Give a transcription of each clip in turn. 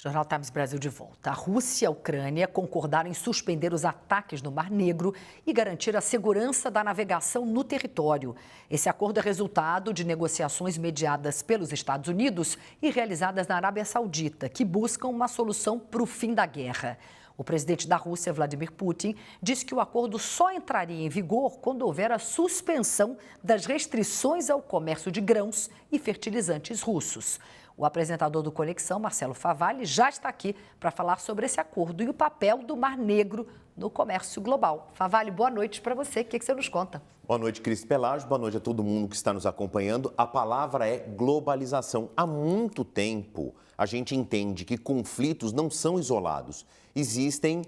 Jornal Times Brasil de volta. A Rússia e a Ucrânia concordaram em suspender os ataques no Mar Negro e garantir a segurança da navegação no território. Esse acordo é resultado de negociações mediadas pelos Estados Unidos e realizadas na Arábia Saudita, que buscam uma solução para o fim da guerra. O presidente da Rússia, Vladimir Putin, disse que o acordo só entraria em vigor quando houver a suspensão das restrições ao comércio de grãos e fertilizantes russos. O apresentador do Conexão, Marcelo Favalli, já está aqui para falar sobre esse acordo e o papel do Mar Negro no comércio global. Favalli, boa noite para você. O que você nos conta? Boa noite, Cris Pelágio. Boa noite a todo mundo que está nos acompanhando. A palavra é globalização. Há muito tempo a gente entende que conflitos não são isolados. Existem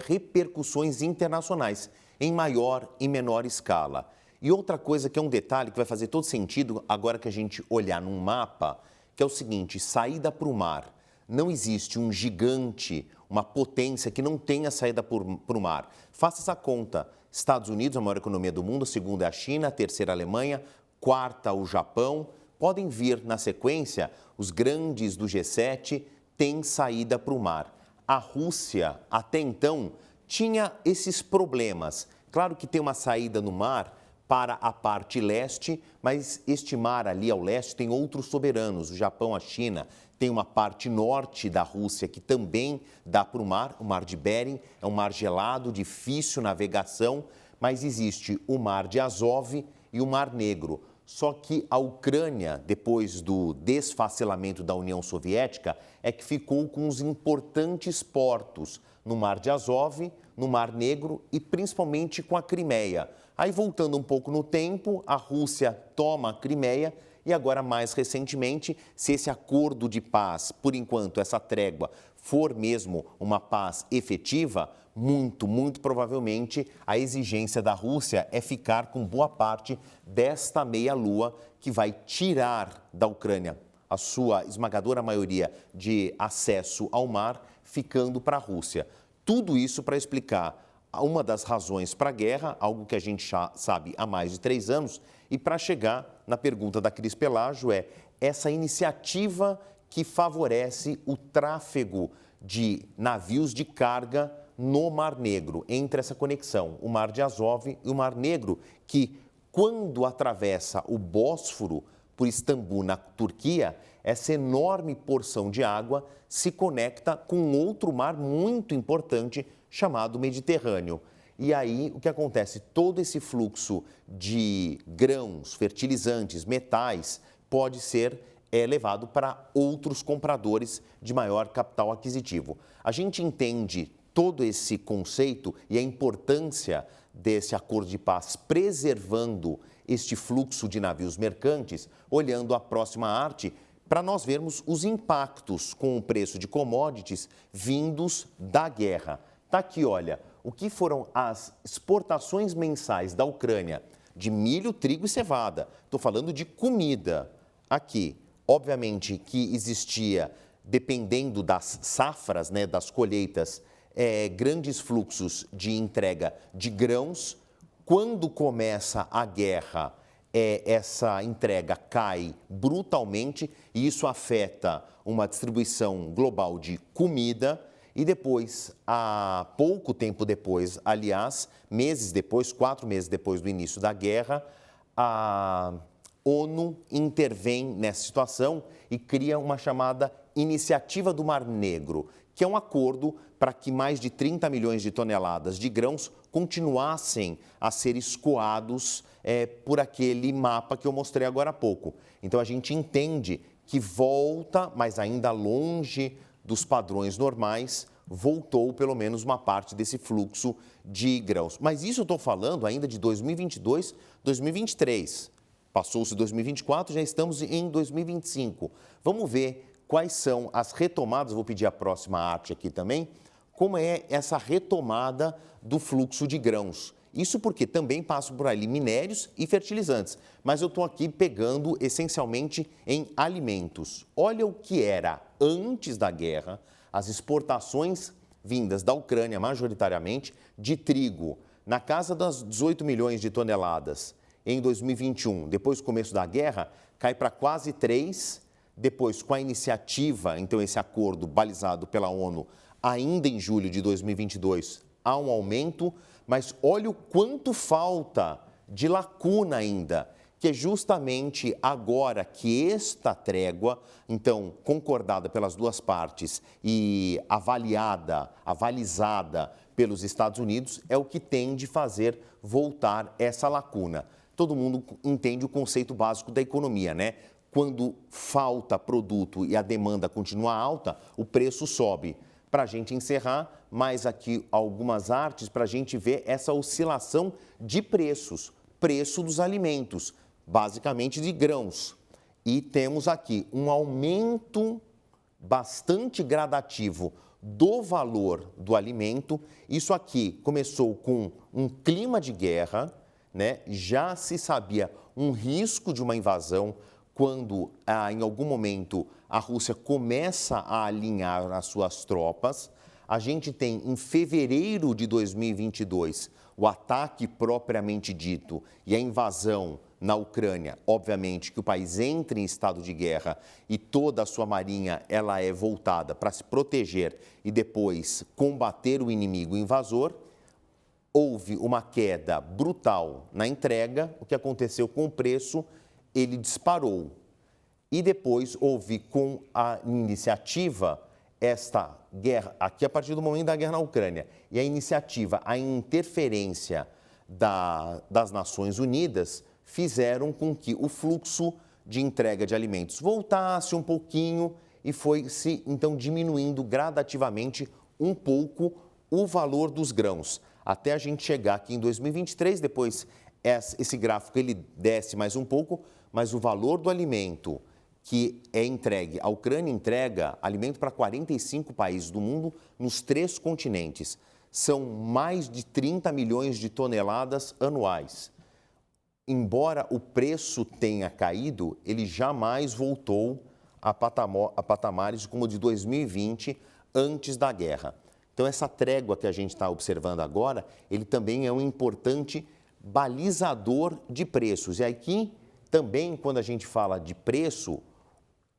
repercussões internacionais, em maior e menor escala. E outra coisa que é um detalhe que vai fazer todo sentido agora que a gente olhar num mapa, que é o seguinte: saída para o mar. Não existe um gigante, uma potência que não tenha saída para o mar. Faça essa conta. Estados Unidos, a maior economia do mundo, a segunda é a China, a terceira a Alemanha, quarta o Japão. Podem vir na sequência, os grandes do G7 têm saída para o mar. A Rússia, até então, tinha esses problemas. Claro que tem uma saída no mar para a parte leste, mas este mar ali ao leste tem outros soberanos, o Japão, a China. Tem uma parte norte da Rússia que também dá para o mar de Bering, é um mar gelado, difícil navegação, mas existe o mar de Azov e o mar Negro. Só que a Ucrânia, depois do desfacelamento da União Soviética, é que ficou com os importantes portos no mar de Azov, no mar Negro e principalmente com a Crimeia. Aí, voltando um pouco no tempo, a Rússia toma a Crimeia e agora, mais recentemente, se esse acordo de paz, por enquanto, essa trégua, for mesmo uma paz efetiva, muito provavelmente a exigência da Rússia é ficar com boa parte desta meia-lua que vai tirar da Ucrânia a sua esmagadora maioria de acesso ao mar, ficando para a Rússia. Tudo isso para explicar uma das razões para a guerra, algo que a gente já sabe há mais de 3 anos, e para chegar na pergunta da Cris Pelágio é essa iniciativa que favorece o tráfego de navios de carga no Mar Negro, entre essa conexão, o Mar de Azov e o Mar Negro, que quando atravessa o Bósforo por Istambul, na Turquia, essa enorme porção de água se conecta com outro mar muito importante chamado Mediterrâneo. E aí, o que acontece? Todo esse fluxo de grãos, fertilizantes, metais, pode ser levado para outros compradores de maior capital aquisitivo. A gente entende todo esse conceito e a importância desse acordo de paz preservando este fluxo de navios mercantes, olhando a próxima arte, para nós vermos os impactos com o preço de commodities vindos da guerra. Está aqui, olha, o que foram as exportações mensais da Ucrânia de milho, trigo e cevada. Estou falando de comida aqui. Obviamente que existia, dependendo das safras, né, das colheitas, grandes fluxos de entrega de grãos. Quando começa a guerra, essa entrega cai brutalmente e isso afeta uma distribuição global de comida. E depois, há pouco tempo depois, aliás, meses depois, 4 meses depois do início da guerra, a ONU intervém nessa situação e cria uma chamada Iniciativa do Mar Negro, que é um acordo para que mais de 30 milhões de toneladas de grãos continuassem a ser escoados por aquele mapa que eu mostrei agora há pouco. Então, a gente entende que volta, mas ainda longe dos padrões normais, voltou pelo menos uma parte desse fluxo de grãos. Mas isso eu estou falando ainda de 2022, 2023. Passou-se 2024, já estamos em 2025. Vamos ver quais são as retomadas, vou pedir a próxima arte aqui também, como é essa retomada do fluxo de grãos. Isso porque também passam por ali minérios e fertilizantes, mas eu estou aqui pegando essencialmente em alimentos. Olha o que era antes da guerra, as exportações vindas da Ucrânia, majoritariamente, de trigo, na casa das 18 milhões de toneladas em 2021. Depois do começo da guerra, cai para quase 3, depois com a iniciativa, então esse acordo balizado pela ONU, ainda em julho de 2022, há um aumento, mas olha o quanto falta de lacuna ainda, que é justamente agora que esta trégua, então concordada pelas duas partes e avalizada pelos Estados Unidos, é o que tem de fazer voltar essa lacuna. Todo mundo entende o conceito básico da economia, né? Quando falta produto e a demanda continua alta, o preço sobe. Para a gente encerrar, mais aqui algumas artes para a gente ver essa oscilação de preços, preço dos alimentos, basicamente de grãos. E temos aqui um aumento bastante gradativo do valor do alimento. Isso aqui começou com um clima de guerra, né? Já se sabia um risco de uma invasão quando, em algum momento, a Rússia começa a alinhar as suas tropas. A gente tem, em fevereiro de 2022, o ataque propriamente dito e a invasão na Ucrânia. Obviamente que o país entra em estado de guerra e toda a sua marinha ela é voltada para se proteger e depois combater o inimigo invasor. Houve uma queda brutal na entrega. O que aconteceu com o preço? Ele disparou. E depois houve, com a iniciativa, esta guerra, aqui a partir do momento da guerra na Ucrânia, e a iniciativa, a interferência das Nações Unidas, fizeram com que o fluxo de entrega de alimentos voltasse um pouquinho e foi se então diminuindo gradativamente um pouco o valor dos grãos, até a gente chegar aqui em 2023, depois esse gráfico ele desce mais um pouco, mas o valor do alimento que é entregue, a Ucrânia entrega alimento para 45 países do mundo nos 3 continentes. São mais de 30 milhões de toneladas anuais. Embora o preço tenha caído, ele jamais voltou a patamares como o de 2020, antes da guerra. Então, essa trégua que a gente está observando agora, ele também é um importante balizador de preços. E aqui, também, quando a gente fala de preço,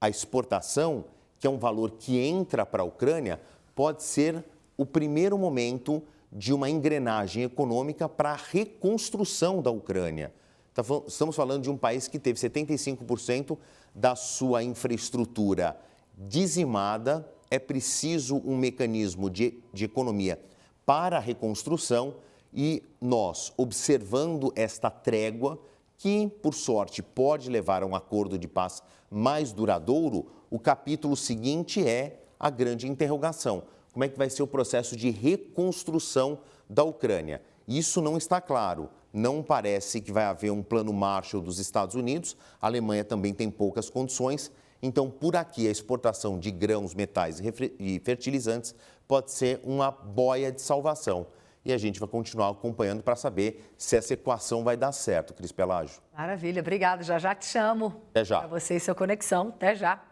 a exportação, que é um valor que entra para a Ucrânia, pode ser o primeiro momento de uma engrenagem econômica para a reconstrução da Ucrânia. Estamos falando de um país que teve 75% da sua infraestrutura dizimada. É preciso um mecanismo de economia para a reconstrução e nós, observando esta trégua, que, por sorte, pode levar a um acordo de paz mais duradouro, o capítulo seguinte é a grande interrogação. Como é que vai ser o processo de reconstrução da Ucrânia? Isso não está claro. Não parece que vai haver um plano Marshall dos Estados Unidos. A Alemanha também tem poucas condições. Então, por aqui, a exportação de grãos, metais e fertilizantes pode ser uma boia de salvação. E a gente vai continuar acompanhando para saber se essa equação vai dar certo, Cris Pelágio. Maravilha, obrigada. Já te chamo. Até já. Para você e sua conexão. Até já.